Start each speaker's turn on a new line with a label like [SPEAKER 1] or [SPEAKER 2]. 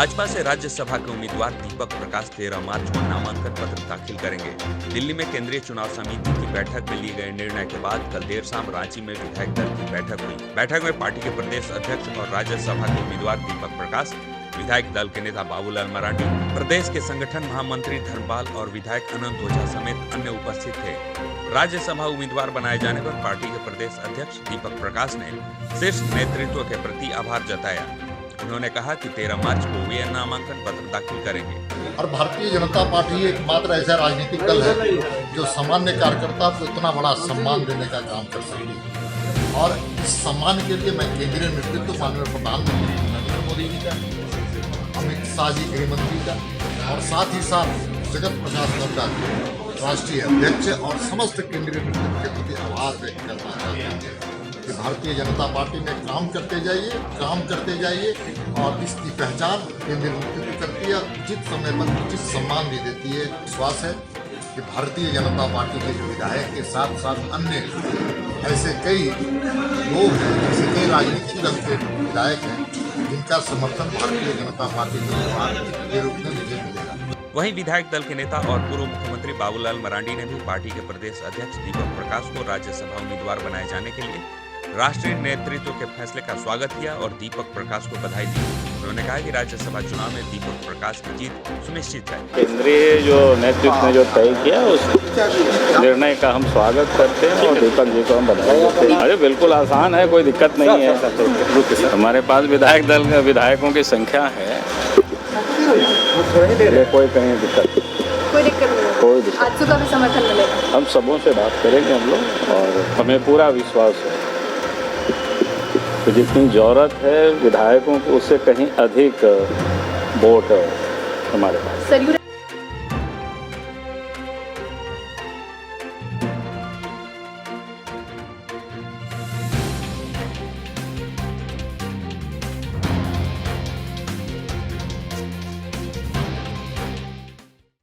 [SPEAKER 1] भाजपा से राज्यसभा के उम्मीदवार दीपक प्रकाश 13 मार्च को नामांकन पत्र दाखिल करेंगे। दिल्ली में केंद्रीय चुनाव समिति की बैठक में लिए गए निर्णय के बाद कल देर शाम रांची में विधायक दल की बैठक हुई। बैठक में पार्टी के प्रदेश अध्यक्ष और राज्यसभा के उम्मीदवार दीपक प्रकाश, विधायक दल के नेता बाबूलाल मरांडी, प्रदेश के संगठन महामंत्री धर्मपाल और विधायक अनंत ओझा समेत अन्य उपस्थित थे। राज्यसभा उम्मीदवार बनाए जाने पर पार्टी के प्रदेश अध्यक्ष दीपक प्रकाश ने शीर्ष नेतृत्व के प्रति आभार जताया। उन्होंने कहा कि 13 मार्च को वे नामांकन पत्र दाखिल करेंगे।
[SPEAKER 2] और भारतीय जनता पार्टी एकमात्र ऐसा राजनीतिक दल है जो सामान्य कार्यकर्ता को इतना बड़ा सम्मान देने का काम कर सकती है। और इस सम्मान के लिए मैं केंद्रीय नेतृत्व माननीय प्रधानमंत्री नरेंद्र मोदी जी का, अमित शाह जी गृह मंत्री का और साथ ही साथ जगत प्रकाश नड्डा राष्ट्रीय अध्यक्ष और समस्त केंद्रीय नेतृत्व के प्रति आभार व्यक्त करना चाहते हैं कि भारतीय जनता पार्टी में काम करते जाइए और इसकी पहचान केंद्रीय नेतृत्व करती है। उचित समय पर उचित सम्मान भी देती है। विश्वास है कि भारतीय जनता पार्टी के विधायक के साथ साथ अन्य ऐसे कई लोग हैं, ऐसे कई राजनीतिक दल के विधायक हैं जिनका समर्थन भारतीय जनता पार्टी के रूप में मुझे मिलेगा।
[SPEAKER 1] वहीं विधायक दल के नेता और पूर्व मुख्यमंत्री बाबूलाल मरांडी ने भी पार्टी के प्रदेश अध्यक्ष दीपक प्रकाश को राज्यसभा उम्मीदवार बनाए जाने के लिए राष्ट्रीय नेतृत्व के फैसले का स्वागत किया और दीपक प्रकाश को बधाई दी। उन्होंने कहा कि राज्यसभा चुनाव में दीपक प्रकाश की जीत सुनिश्चित है।
[SPEAKER 3] केंद्रीय जो नेतृत्व ने जो तय किया उस निर्णय का हम स्वागत करते हैं और दीपक जी को हम बधाई देते हैं। अरे बिल्कुल आसान है, कोई दिक्कत नहीं है। हमारे पास विधायक दल के विधायकों की संख्या है, कोई कहीं दिक्कत
[SPEAKER 4] कोई दिक्कत नहीं। आजसू का भी समर्थन मिलेगा।
[SPEAKER 3] हम सबों से बात करेंगे हम लोग और हमें पूरा विश्वास है कि जितनी ज़रूरत है विधायकों को उससे कहीं अधिक वोट हमारे पास।